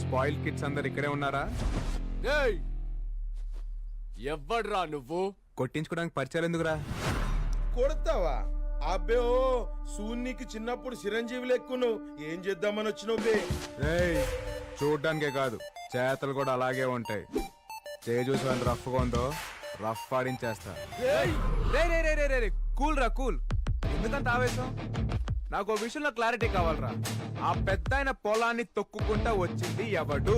Spoil kids అందరు ఇక్కడే ఉన్నారా? ఎవ్వడ్రా నువ్వు? కొట్టించుకోవడానికి పరిచయాలు ఎందుకురా? కొడతావా? అబ్బే ఓ సూన్నికి చిన్నప్పుడు చిరంజీవి లెక్కును ఏం చేద్దామని వచ్చినవ్వే? చూడ్డానికే కాదు చేతలు కూడా అలాగే ఉంటాయి. చూసి ఎంత రఫ్గా ఉందో రఫ్ ఆడించేస్తా. కూల్ రా కూల్. ఎందుకంత ఆవేశం? నాకు ఓ విషయంలో క్లారిటీ కావాలరా. ఆ పెద్ద ఆయన పొలాన్ని తొక్కుకుంటా వచ్చింది ఎవడు?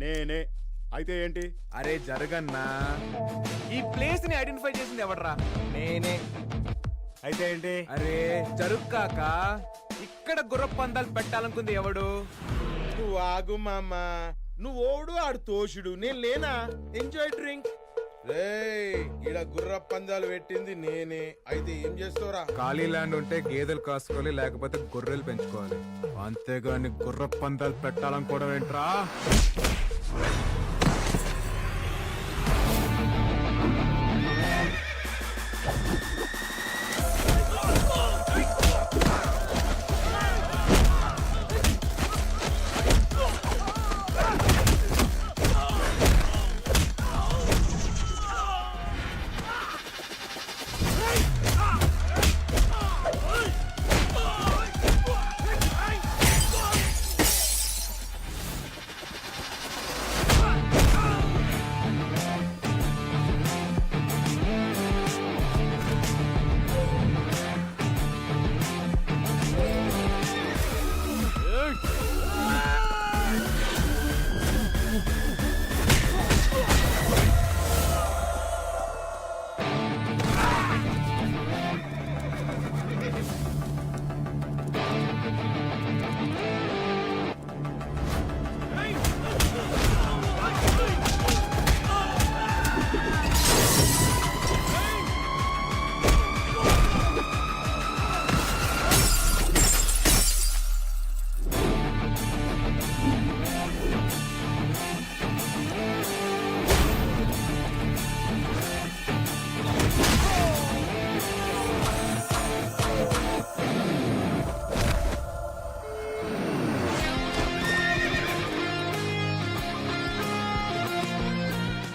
నేనే. అయితే ఏంటి? అరే జరగన్నా, ఈ ప్లేస్ ని ఐడెంటిఫై చేసింది ఎవడరా? నేనే. అయితే ఏంటి? అరే జరుక్కాక ఇక్కడ గుర్రపు పందాలు పెట్టాలనుకుంది ఎవడు? నువ్వు ఆగు మామ. నువ్వు ఓడు ఆడు తోషుడు, నేను లేనా? Enjoy drink. ఈడ గుర్ర పందాలు పెట్టింది నేనే. అయితే ఏం చేస్తావురా? ఖాళీ ల్యాండ్ ఉంటే గేదెలు కాసుకోవాలి, లేకపోతే గొర్రెలు పెంచుకోవాలి. అంతేగాని గుర్ర పందాలు పెట్టాలనుకోవడం ఏంట్రా?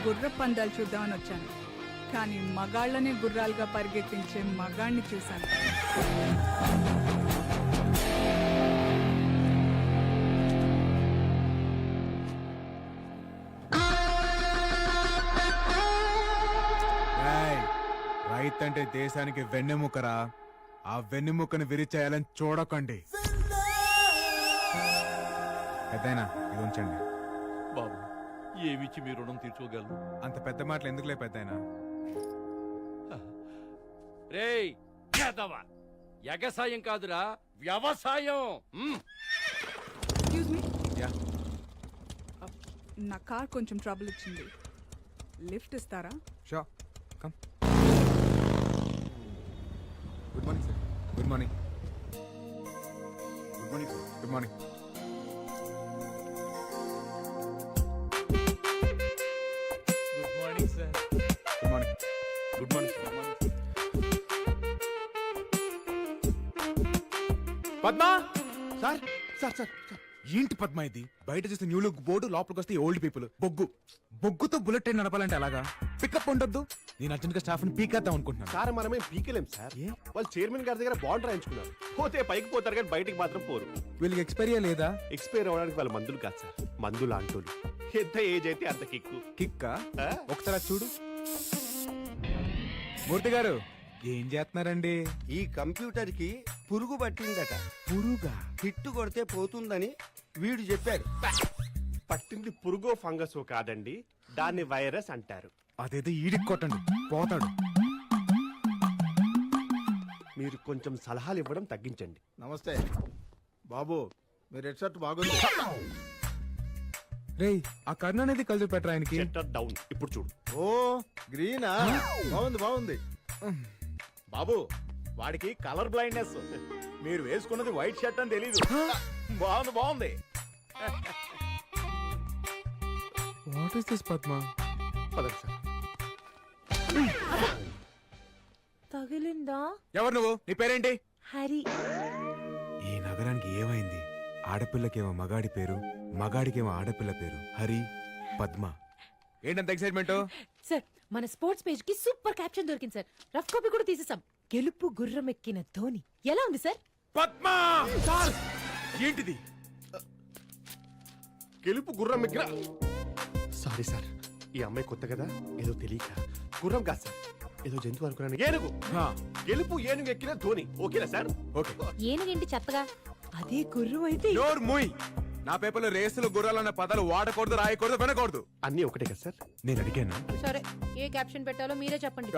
గుర్ర పందాలు చూద్దామని వచ్చాను, కానీ మగాళ్ళనే గుర్రాలుగా పరిగెత్తించే మగాణ్ణి చూశాను. రైతంటే దేశానికి వెన్నెముకరా. ఆ వెన్నెముకను విరిచేయాలని చూడకండి. పెద్దయినా ఇది ఉంచండి. బాబు, ఏమిచ్చి మీ రుణం తీర్చుకోగలరు? అంత పెద్ద మాటలు ఎందుకులే పెద్దయినా. రేయ్ యాదవ, ఎగసాయం కాదురా వ్యవసాయం. ఎక్స్క్యూజ్ మీ, యా నా కార్ కొంచెం ట్రబుల్ ఇచ్చింది, లిఫ్ట్ ఇస్తారా? Show come. Good morning sir. Good morning. Good morning sir. Good morning. Good morning sir. Good morning. Good morning sir. Padma sir sir sir ఏంటి పద్మా ఇది? బయట చూస్తే న్యూ లుక్ బోర్డు, లోపలికి వస్తే ఓల్డ్ పీపుల్. బొగ్గుతో బుల్లెట్ ట్రైన్ నడపాలంటే అలాగా? Pickup ఉండొద్దు. నేను అర్జెంట్ గా స్టాఫ్ ని పీకేద్దాం అనుకుంటున్నాను. సార్ మనమే పీకలేం సార్. వాళ్ళు చైర్మన్ గారి దగ్గర బాండ్ రాయించుకున్నారు. పోతే పైకి పోతారు కానీ బయటికి మాత్రం పోరు. వీళ్ళకి ఎక్స్పైరీ లేదా? ఎక్స్పైర్ అవ్వడానికి వాళ్ళ మందులు కాదు సార్, మందులు అంటోలు. ఎంత ఏజ్ అయితే అంత కిక్కు. కిక్కా? ఒకసారి అది చూడు. మూర్తి గారు ఏం చేస్తున్నారండి? ఈ కంప్యూటర్ కి పురుగు పట్టిందట. పురుగా? హిట్టు కొడితే పోతుందని వీడు చెప్పాడు. పట్టింది పురుగో ఫంగస్ కాదండి, దాన్ని వైరస్ అంటారు. అదేదో ఈడికి కొట్టండి, పోతాడు. మీరు కొంచెం సలహాలు ఇవ్వడం తగ్గించండి. నమస్తే బాబు, మీ రెడ్ షర్ట్ బాగుంది. రేయ్ ఆ కర్ణ అనేది కలిసి పెట్టరా ఆయనకి. Shutter down. ఇప్పుడు చూడు. ఓ గ్రీనా? బాగుంది బాగుంది. బాబు, వాడికి కలర్ బ్లైండ్నెస్. మీరు వేసుకున్నది వైట్ షర్ట్ అని తెలీదు. బాగుంది బాగుంది. What is this Padma? పదండి సార్. తగిలిందా? ఎవరు నువ్వు? నీ పేరేంటి? హరి. ఈ నగరానికి ఏమైంది? ఆడపిల్లకేమో మగాడి పేరు, మగాడికేమో ఆడపిల్ల పేరు హరి, పద్మ. ఏంటంత ఎక్సైట్మెంట్? సార్ మన స్పోర్ట్స్ పేజ్ కి సూపర్ క్యాప్షన్ దొరికింది సార్. రఫ్ కాపీ కూడా తీసేసాం. గెలుపు గుర్రం ఎక్కిన ధోని. ఎలా ఉంది సార్? పద్మ! సార్, ఏంటిది? గెలుపు గుర్రం ఎక్కిన. సారీ సార్, ఈ అమ్మాయి కొత్త కదా, ఏదో తెలియక గుర్రం కాదు సార్, ఏదో జంతువు అనుకున్నాను. ఏనుగు. హా, గెలుపు ఏనుగు ఎక్కిన ధోని. ఓకేనా సార్? ఓకే. ఏనుగేంటి చెత్తగా? అదే గుర్రం అయితే డోర్ మూయ్. నా పేపర్లో రేసులు గుర్రాలన్న పదాలు వాడకూడదు, రాయకూడదు, వినకూడదు. అన్నీ ఒకటే కదా సార్? నేను అడిగాను. సరే, ఏ క్యాప్షన్ పెట్టాలో మీరే చెప్పండి.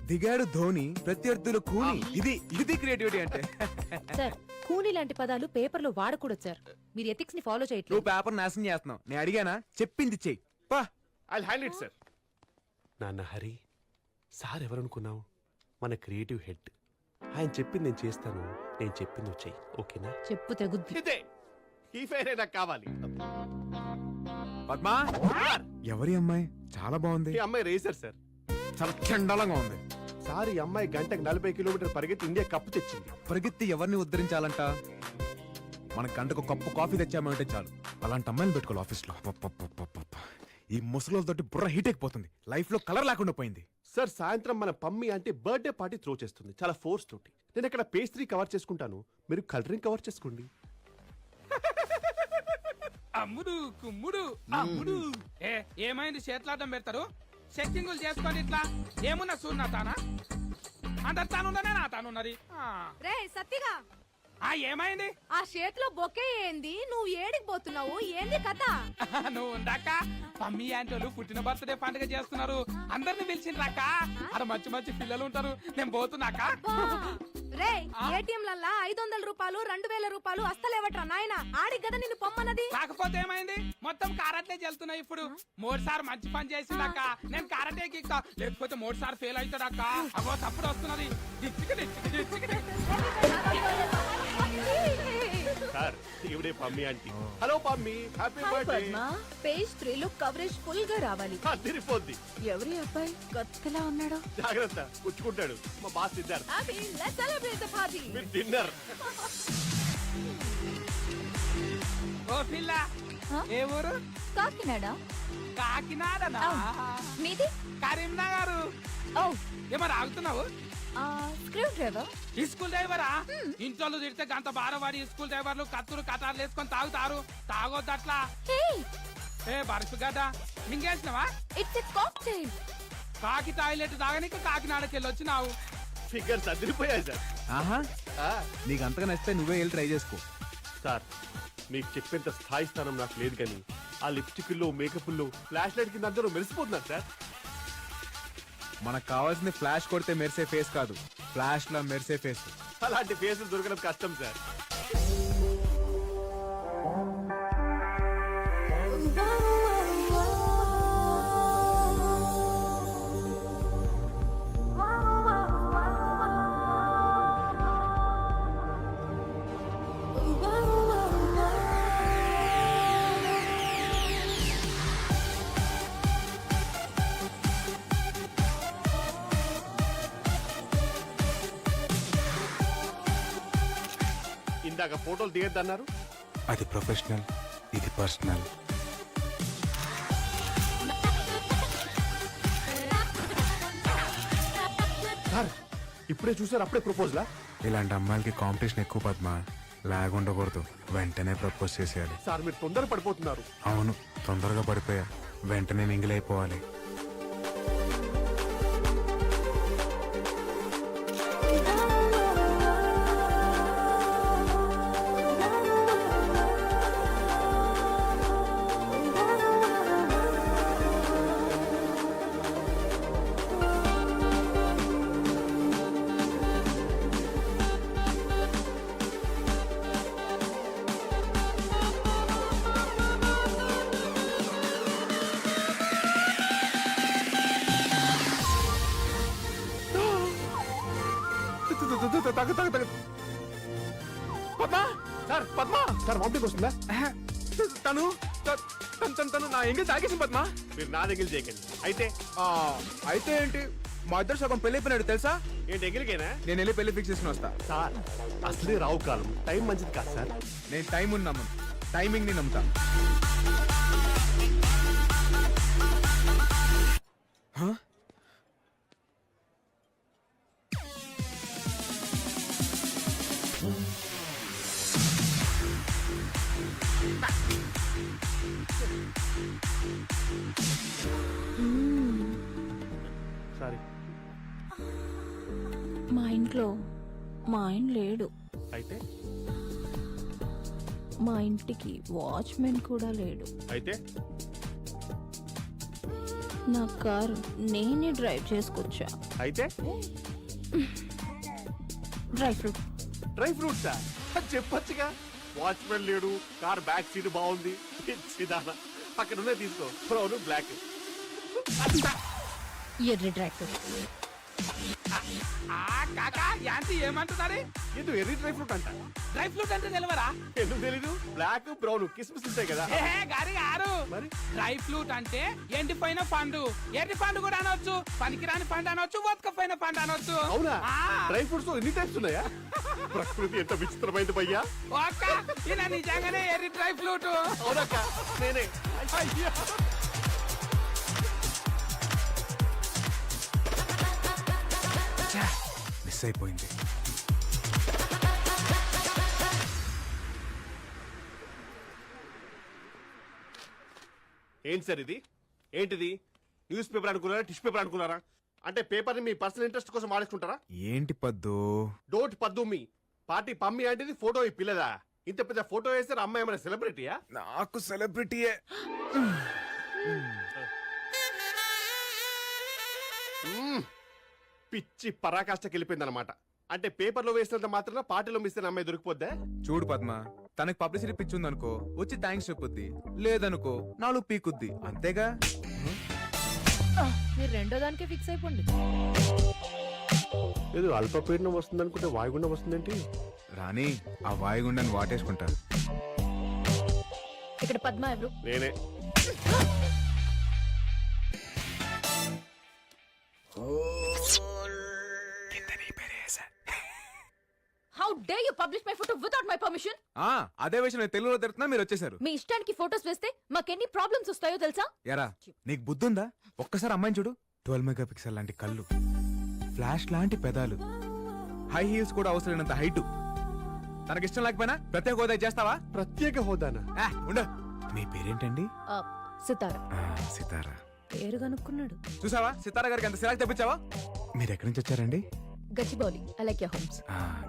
దిగాడు ధోని, ప్రత్యర్థులు కూని. ఇది క్రియేటివిటీ అంటే. సార్ కూని లాంటి పదాలు పేపర్ లో వాడకూడదు సార్. మీరు ఎథిక్స్ ని ఫాలో చేయట్లేదు. నువ్వు పేపర్ నాశనం చేస్తున్నావు. నేను అడిగానా? చెప్పింది చెయ్యి. పా. I hand it sir. నాన్న హరి, సార్ ఎవరనుకున్నావు? మన క్రియేటివ్ హెడ్. ఆయన చెప్పింది నేను చేస్తాను, నేను చెప్పింది నువ్వు చెయ్యి. ఓకేనా? చెప్పు తెగుద్ది. ఇదే ఈ ఫైరే నాకు కావాలి. పద్మా, ఎవరి అమ్మాయి? చాలా బాగుంది. ఈ అమ్మాయి రేసర్ సార్. చాలా చండాలంగా ఉంది. సార్ ఈ అమ్మాయి గంటకు 40 కిలోమీటర్ పరిగెత్తి ఇండియా కప్పు తెచ్చింది. పరిగెత్తి ఎవరిని ఉద్ధరించాలంట? మన గంటకు కప్పు కాఫీ తెచ్చామంటే చాలు. అలాంటి అమ్మాయిని పెట్టుకోవాలి ఆఫీస్ లో. ఈ ముసలితోటి బుర్ర హీట్ అయిపోతుంది. లైఫ్ లో కలర్ లేకుండా పోయింది. సార్ సాయంత్రం మన పమ్మి అంటే బర్త్డే పార్టీ త్రో చేస్తుంది, చాలా ఫోర్స్ తోటి. నేను ఇక్కడ పేస్ట్రీ కవర్ చేసుకుంటాను, మీరు కలరింగ్ కవర్ చేసుకోండి. అమ్ముడు కుమ్ముడు అమ్ముడు. ఏమైంది? చేతులాటం పెడతారు, చెక్కింగులు చేసుకోండి. ఇట్లా ఏమున్నా చూడు, నా తానా అందరు తానున్నదే, నా తానున్నది. రే సత్తిగా, ఏమైంది? ఆ చేతిలో బొకే ఏంది? నువ్వు ఏడికి పోతున్నావు? ఏంది కథ? నువ్వు ఉందాక మమ్మీ ఆంటీ వాళ్ళు పుట్టిన బర్త్డే పండుగ చేస్తున్నారు, అందరిని పిలిచిండ్రాక. అక్కడ మంచి మంచి పిల్లలు ఉంటారు, నేను పోతున్నాక. రే ఏటీఎంలల్లా 500 రూపాయలు 2000 రూపాయలు అస్తలేవట్రా నాయన. ఆడికి కదా నిన్ను పొమ్మన్నది. కాకపోతే ఏమైంది? మొత్తం కారట్లే చెల్తున్నాయి ఇప్పుడు. 3 సార్ మంచి పని చేసిందాక నేను కారటే కిక్కా, లేకపోతే 3 సార్ ఫెయిల్ అవుతాడాక. అగో తప్పుడు వస్తున్నది. సార్ ఇవిడే Pammi aunty. Hello Pammi, happy birthday. Page 3 లో కవరేజ్ ఫుల్ గా రావాలి. తిరిగిపోద్ది. ఎవరి అబ్బాయి కొత్తలా ఉన్నాడు? జాగ్రత్త, పుచ్చుకుంటాడు. మా బాస్ ఇద్దరు. మీరు డిన్నర్. ఓ పిల్ల, ఏ ఊరు? కాకినాడ. కాకినాడనా? మీది? కరీంనగర్. ఓ ఏమన్నా ఆగుతున్నావు? Screwdriver. ఈ స్కూల్ డ్రైవరా? ఇంట్లో తిడితే గంట బారవాడి స్కూల్ డ్రైవర్లు కత్తులు కటార్లు వేసుకొని తాగుతారు. తాగొద్దు అట్లా. ఏ బరుసు గడ్డ మింగేసినవా? It's a cocktail. కాకి టాయిలెట్ తాగనీకి కాకినాడకి వెళ్ళి వచ్చినావు. ఫిగర్స్ అదిరిపోయాయి సార్. ఆహా, నీకు అంతగా నచ్చితే నువ్వే వెళ్ళి ట్రై చేసుకో. సార్ మీకు చెప్పేంత స్థాయి స్థానం నాకు లేదు, కానీ ఆ లిప్స్టిక్ లో మేకప్ లో ఫ్లాష్ లైట్ కింద అందరూ మెరిసిపోతున్నారు సార్. మనకు కావాల్సింది ఫ్లాష్ కొడితే మెరిసే ఫేస్ కాదు, ఫ్లాష్ లో మెరిసే ఫేస్. అలాంటి ఫేసులు దొరకడం కష్టం సార్. ఇందాక ఫోటోలు తీయద్దన్నారు. అది ప్రొఫెషనల్, ఇది పర్సనల్. సార్ ఇప్పుడే చూసారు, అప్పుడే ప్రపోజలా? ఇలాంటి అమ్మాయిలకి కాంపిటీషన్ ఎక్కువ పద్మ. లాగ్ ఉండకూడదు, వెంటనే ప్రపోజ్ చేసేయాలి. సార్ మీరు తొందర పడిపోతున్నారు. అవును, తొందరగా పడిపోయా. వెంటనే మింగిలైపోవాలి. Padma sir, Padma sir vomiting వస్తుందా? తను నా ఎంగిల్ తాగేసి పద్మా. మీరు నా దగ్గర చేయకండి. అయితే అయితే ఏంటి? మా ఇద్దరు సగం పెళ్లి అయిపోయినాడు తెలుసా? ఏంటి ఎగిరికేనా? నేను వెళ్ళి పెళ్లి ఫిక్స్ చేసుకుని వస్తా. సార్ అసలే రావు కాలం, టైం మంచిది కాదు సార్. నేను టైం ఉన్నాము. టైమింగ్ ని నమ్ముతా. Huh? సారీ. మా ఇంట్లో మా ఆయన లేడు. అయితే మా ఇంటికి వాచ్మెన్ కూడా లేడు. అయితే నా కారు నేనే డ్రైవ్ చేసుకొచ్చా. అయితే డ్రై ఫ్రూట్. డ్రై ఫ్రూట్సా? చెప్పొచ్చుగా. వాచ్మెన్ లేడు, కార్ బ్యాక్ సీట్ బాగుంది. పిచ్చిదానా. పక్కన ఉన్నది తీసుకో, బ్రౌన్ బ్లాక్. ఎర్రి డ్రై ఫ్రూట్. కాకా యాంటీ ఏమంటున్నారు? ఇది ఎర్రీ డ్రై ఫ్రూట్ అంట. డ్రై ఫ్రూట్ అంటే తెలియరా? ఎందుకు తెలీదు? బ్లాక్ బ్రౌన్ కిస్మిస్ ఉంటాయి కదా. గారి గారు మరి డ్రై ఫ్రూట్ అంటే ఎండిపోయిన పండు. ఎండి పండు కూడా అనొచ్చు, పనికిరాని పండు అనొచ్చు, వతకపోయిన పండు అనొచ్చు. అవునా? ఆ. డ్రై ఫ్రూట్స్ ఎన్ని టైప్స్ ఉన్నాయా? ప్రకృతి ఎంత విచిత్రమైంది భయ్యా. ఒక్క ఈయన నిజంగానే ఎర్రి డ్రై ఫ్రూట్. అవునక్క, నేనే. అయ్యో. మిస్ అయిపోయింది. ఏంటి సార్ ఇది? ఏంటిది? న్యూస్ పేపర్ అనుకున్నారా, టిష్యూ పేపర్ అనుకున్నారా? అంటే పేపర్ ని మీ పర్సనల్ ఇంట్రెస్ట్ కోసం వాడేసుకుంటారా? ఏంటి పద్దు? డోట్ పద్దు మీ పార్టీ పమ్మి అంటే ఫోటో ఈ పిల్లదా? ఇంత పెద్ద ఫోటో వేస్తే అమ్మాయి ఏమైనా సెలబ్రిటీయా? నాకు సెలబ్రిటీయే. పిచ్చి పరాకాష్ఠకి వెళ్ళిపోయింది అనమాట. అంటే పేపర్లో వేసినంత మాత్రం పార్టీలో మిస్ అయిన అమ్మాయి దొరికిపోద్దా? చూడు పద్మ, తనకి పబ్లిసిటీ పిచ్చి ఉందనుకో వచ్చి థ్యాంక్స్ చెప్పుద్ది, లేదనుకో నాలుగు పీకుద్ది, అంతేగా. మీరు రెండో దానికే ఫిక్స్ అయిపోండి. ఏదో అల్పపీడనం వస్తుంది అనుకుంటే వాయుగుండం వస్తుందేంటి? రాణి, ఆ వాయుగుండాన్ని వాటేసుకుంటా. ఇక్కడ పద్మ ఎవరు? నేనే. How day you publish my photo without my permission? అదే విషయం నేను తెలుగులో తిడుతున్నా, మీరు వచ్చేసారు. మీ ఇష్టానికి ఫోటోస్ వేస్తే మాకెన్ని ప్రాబ్లమ్స్ వస్తాయో తెలుసా? ఎరా, నీకు బుద్ధి ఉందా? ఒక్కసారి అమ్మాయిని చూడు. 12 మెగాపిక్సెల్ లాంటి కళ్ళు, ఫ్లాష్ లాంటి పెదాలు, హై హీల్స్ కూడా అవసరమైనంత హైట్. తనకిష్టం లేకపోయినా ప్రత్యేక హోదా చేస్తావా? ప్రత్యేక హోదానా? ఉండు. మీ పేరేంటండి? సితారా. సితారా. పేరు కనుక్కున్నాడు. చూసావా, సితారా గారికి ఎంత సిరాకు తెప్పించావా? మీరు ఎక్కడి నుంచి వచ్చారండి? గచ్చిబౌలి అలైక్యా హోమ్స్.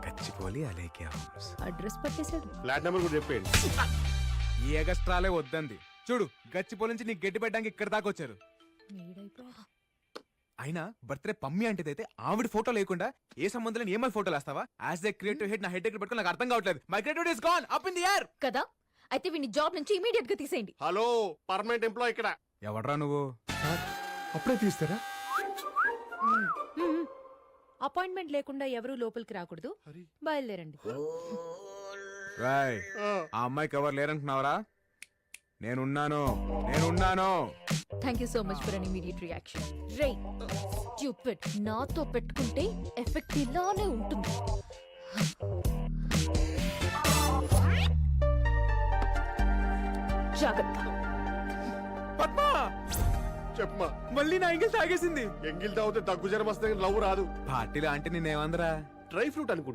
గచ్చిపోలి అలేకే హోమ్స్. అడ్రస్ పట్టేశాడు. ఫ్లాట్ నెంబర్ కూడా చెప్పేయండి. ఈ ఎగస్ట్రాలే వద్దంది. చూడు, గచ్చిపోలి నుంచి నీకు గట్టి పెట్టడానికి ఇక్కడ దాకా వచ్చారు. అయినా బర్త్డే పమ్మి అంటే ఆవిడ ఫోటో లేకుండా ఏ సంబంధం లేని ఏమై ఫోటోలు వేస్తావా? యాజ్ ఏ క్రియేటివ్ హెడ్ నా హెడ్ దగ్గర పెట్టుకుని నాకు అర్థం కావట్లేదు. My creativity is gone up in the air. కదా, అయితే వీని జాబ్ నుంచి ఇమీడియట్ గా తీసేయండి. హలో, పర్మనెంట్ ఎంప్లాయ్ ఇక్కడ. ఎవడ్రా నువ్వు? అప్పుడే తీస్తారా? అపాయింట్మెంట్ లేకుండా ఎవరూ లోపలికి రాకూడదు. బయలుదేరండి. రాయ్, ఆ అమ్మాయికి ఎవరు లేరంటున్నావరా? నేనున్నాను. Thank you so much for an immediate reaction. Ray stupid, నాతో పెట్టుకుంటే ఎఫెక్ట్ ఇలానే ఉంటుంది. జాగ్రత్త. పద్మా, చెప్పమా. మళ్ళీ నా ఎంగిల్ తాగేసింది. ఎంగిల్ తాగితే దగ్గు జ్వరం వస్తుంది, లవ్ రాదు. పార్టీలో అంటే నేనేమందరా? డ్రై ఫ్రూట్ అనుకుంటా.